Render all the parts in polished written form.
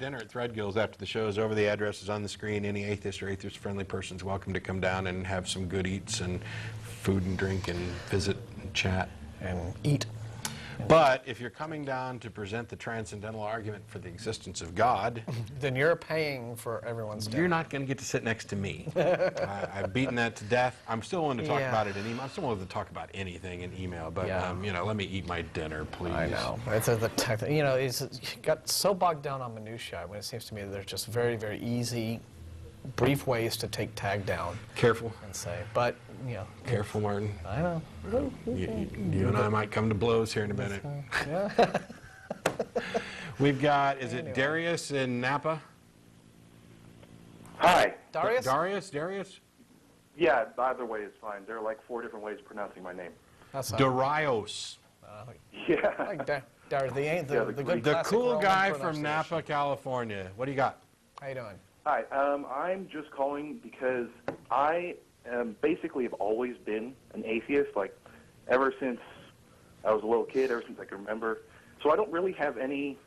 dinner at Threadgill's after the show is over. The address is on the screen. Any atheist or atheist-friendly person is welcome to come down and have some good eats and food and drink and visit and chat. And eat. But if you're coming down to present the transcendental argument for the existence of God, then you're paying for everyone's dinner. you're not going to get to sit next to me. I've beaten that to death. I'm still willing to talk about it in email. I'm still willing to talk about anything in email, but you know, let me eat my dinner, please. I know. It's you know, it's got so bogged down on minutiae when it seems to me that there's just very, very easy, brief ways to take tag down. Careful. And say, but you know. Careful, Martin. I know. You and I might come to blows here in a minute. Yeah. We've got, is it Darius in Napa? Hi. Darius? Darius? Yeah, either way is fine. There are like 4 different ways of pronouncing my name. That's Darius. Yeah. like Darius, the good The classic cool Roman guy from pronunciation. Napa, California. What do you got? How you doing? Hi. I'm just calling because I basically have always been an atheist, like ever since I was a little kid, ever since I can remember. So I don't really have any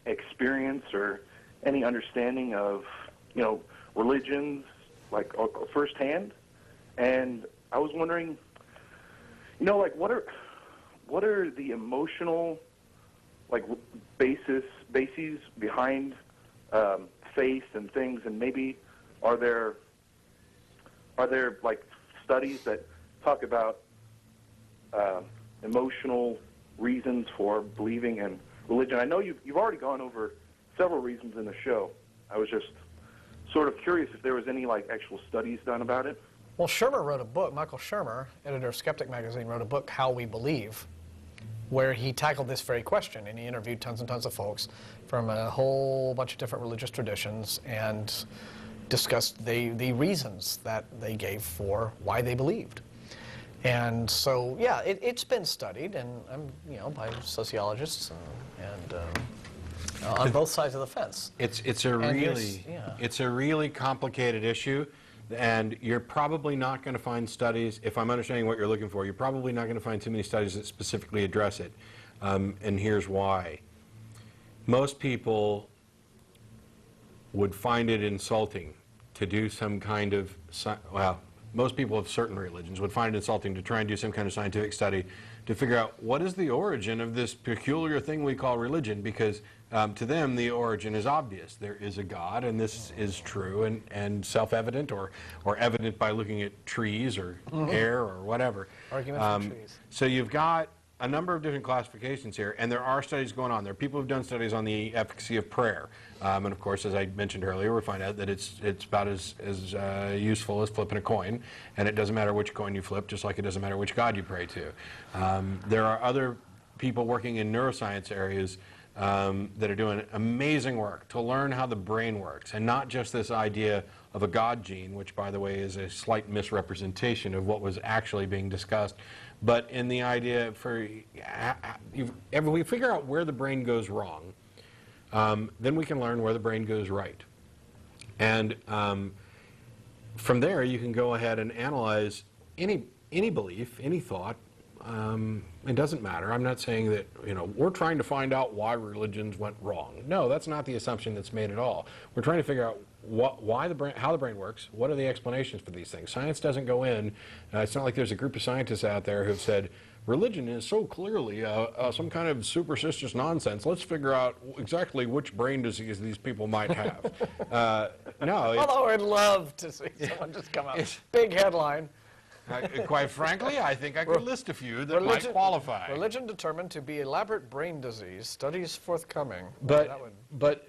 experience or any understanding of, you know, religions, like firsthand. And I was wondering, you know, like what are the emotional, like bases behind faith and things, and maybe are there like studies that talk about emotional reasons for believing in religion? I know you've already gone over several reasons in the show. I was just sort of curious if there was any like actual studies done about it. Well, Shermer wrote a book. Michael Shermer, editor of Skeptic magazine, wrote a book, How We Believe, where he tackled this very question, and he interviewed tons and tons of folks from a whole bunch of different religious traditions and discussed the reasons that they gave for why they believed. And so, yeah, it's been studied, and you know, by sociologists and on both sides of the fence. It's a really complicated issue, and you're probably not going to find studies. If I'm understanding what you're looking for, you're probably not going to find too many studies that specifically address it. And here's why. Most people would find it insulting to do some kind of, well, most people of certain religions would find it insulting to try and do some kind of scientific study to figure out what is the origin of this peculiar thing we call religion, because to them the origin is obvious. There is a God, and this is true and self-evident, or evident by looking at trees or air or whatever. Argument from trees. So you've got a number of different classifications here, and there are studies going on. There are people who've done studies on the efficacy of prayer. And of course, as I mentioned earlier, we find out that it's about as useful as flipping a coin, and it doesn't matter which coin you flip, just like it doesn't matter which God you pray to. There are other people working in neuroscience areas that are doing amazing work to learn how the brain works, and not just this idea of a God gene, which, by the way, is a slight misrepresentation of what was actually being discussed, but in the idea for if we figure out where the brain goes wrong, then we can learn where the brain goes right. And from there, you can go ahead and analyze any belief, any thought. It doesn't matter. I'm not saying that, you know, we're trying to find out why religions went wrong. No, that's not the assumption that's made at all. We're trying to figure out how the brain works, what are the explanations for these things. Science doesn't go in. It's not like there's a group of scientists out there who've said, religion is so clearly some kind of superstitious nonsense. Let's figure out exactly which brain disease these people might have. No. Although I'd love to see someone just come out, big headline. Quite frankly, I think I could list a few that might qualify. Religion determined to be elaborate brain disease. Studies forthcoming. But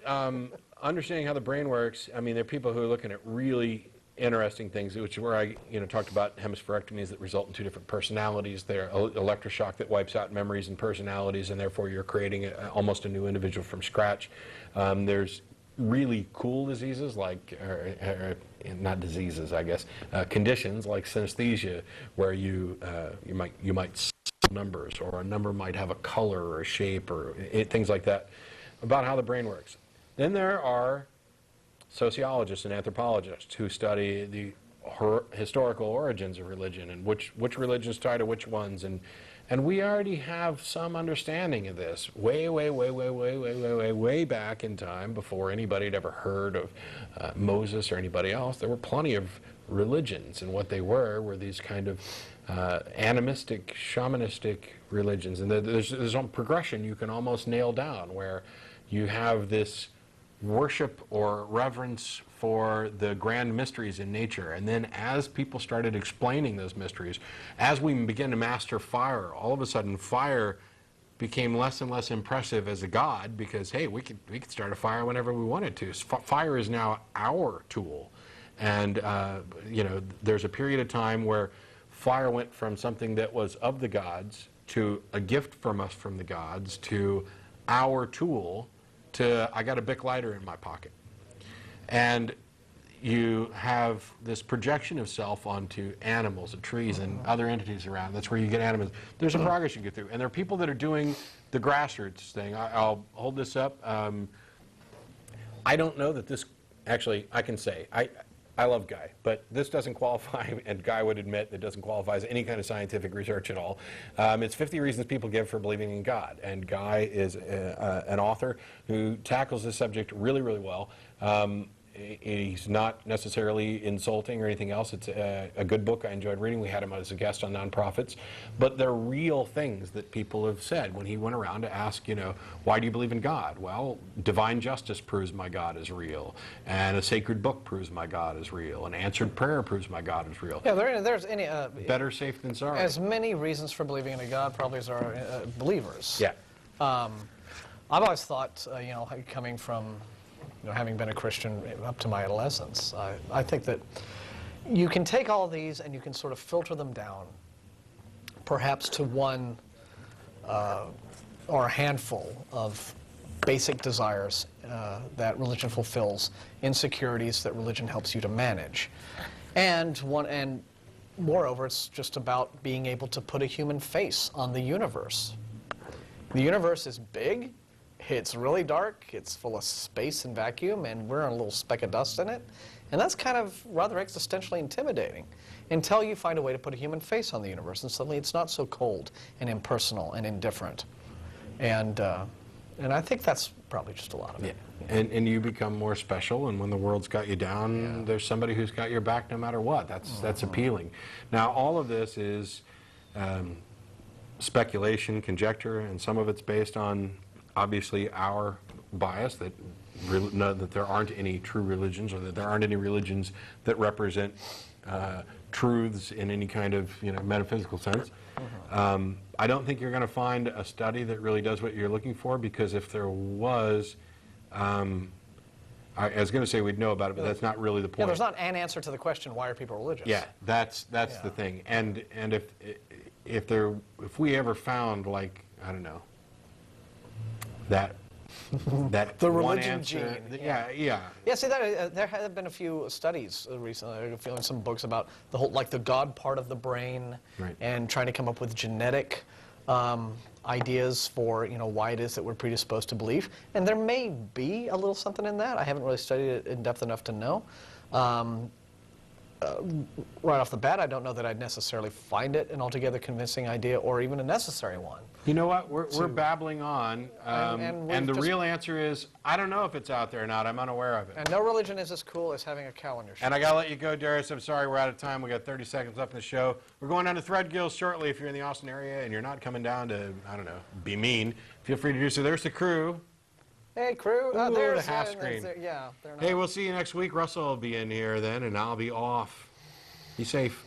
understanding how the brain works, I mean, there are people who are looking at really interesting things, which is where I talked about hemispherectomies that result in 2 different personalities. They're electroshock that wipes out memories and personalities, and therefore you're creating almost a new individual from scratch. There's really cool diseases like, not diseases, I guess, conditions like synesthesia, where you might see numbers, or a number might have a color or a shape or things like that, about how the brain works. Then there are sociologists and anthropologists who study historical origins of religion and which religions tie to which ones, and we already have some understanding of this way back in time before anybody had ever heard of Moses or anybody else. There were plenty of religions, and what they were these kind of animistic, shamanistic religions, and there's a progression you can almost nail down where you have this worship or reverence for the grand mysteries in nature. And then as people started explaining those mysteries, as we began to master fire, all of a sudden fire became less and less impressive as a god because, hey, we could start a fire whenever we wanted to. Fire is now our tool. And, you know, there's a period of time where fire went from something that was of the gods to a gift from us from the gods to our tool to I got a Bic lighter in my pocket. And you have this projection of self onto animals and trees and other entities around. That's where you get animals. There's a progress you get through. And there are people that are doing the grassroots thing. I'll hold this up. I don't know that this, actually, I can say, I love Guy, but this doesn't qualify, and Guy would admit that doesn't qualify as any kind of scientific research at all. It's 50 Reasons People Give for Believing in God, and Guy is an author who tackles this subject really, really well. He's not necessarily insulting or anything else. It's a good book. I enjoyed reading. We had him as a guest on Nonprofits. But they're real things that people have said when he went around to ask, you know, why do you believe in God? Well, divine justice proves my God is real. And a sacred book proves my God is real. An answered prayer proves my God is real. Yeah, there's any... better safe than sorry. As many reasons for believing in a God probably as there are believers. Yeah. I've always thought, you know, coming from... You know, having been a Christian up to my adolescence, I think that you can take all of these and you can sort of filter them down, perhaps to one or a handful of basic desires that religion fulfills, insecurities that religion helps you to manage, and moreover, it's just about being able to put a human face on the universe. The universe is big. It's really dark, it's full of space and vacuum, and we're in a little speck of dust in it. And that's kind of rather existentially intimidating until you find a way to put a human face on the universe, and suddenly it's not so cold and impersonal and indifferent. And I think that's probably just a lot of it. Yeah. And you become more special, and when the world's got you down, there's somebody who's got your back no matter what. That's appealing. Now, all of this is speculation, conjecture, and some of it's based on obviously our bias that there aren't any true religions, or that there aren't any religions that represent truths in any kind of, you know, metaphysical sense. I don't think you're going to find a study that really does what you're looking for, because if there was, I was going to say we'd know about it, but that's not really the point. Yeah, there's not an answer to the question, why are people religious? Yeah, that's the thing. And if we ever found, like, I don't know, that the one religion answer, gene. Yeah. See, there have been a few studies recently, feeling some books about the whole, like the God part of the brain, Right. and trying to come up with genetic ideas for, you know, why it is that we're predisposed to belief. And there may be a little something in that. I haven't really studied it in depth enough to know. Right off the bat, I don't know that I'd necessarily find it an altogether convincing idea or even a necessary one. You know what? We're babbling on, and the real answer is, I don't know if it's out there or not. I'm unaware of it. And no religion is as cool as having a cow on your shoulder. And I got to let you go, Darius. I'm sorry we're out of time. We got 30 seconds left in the show. We're going down to Threadgills shortly. If you're in the Austin area and you're not coming down to, I don't know, be mean, feel free to do so. There's the crew. Hey, crew. Ooh, There's the half screen. Yeah, they're not. Hey, we'll see you next week. Russell will be in here then, and I'll be off. Be safe.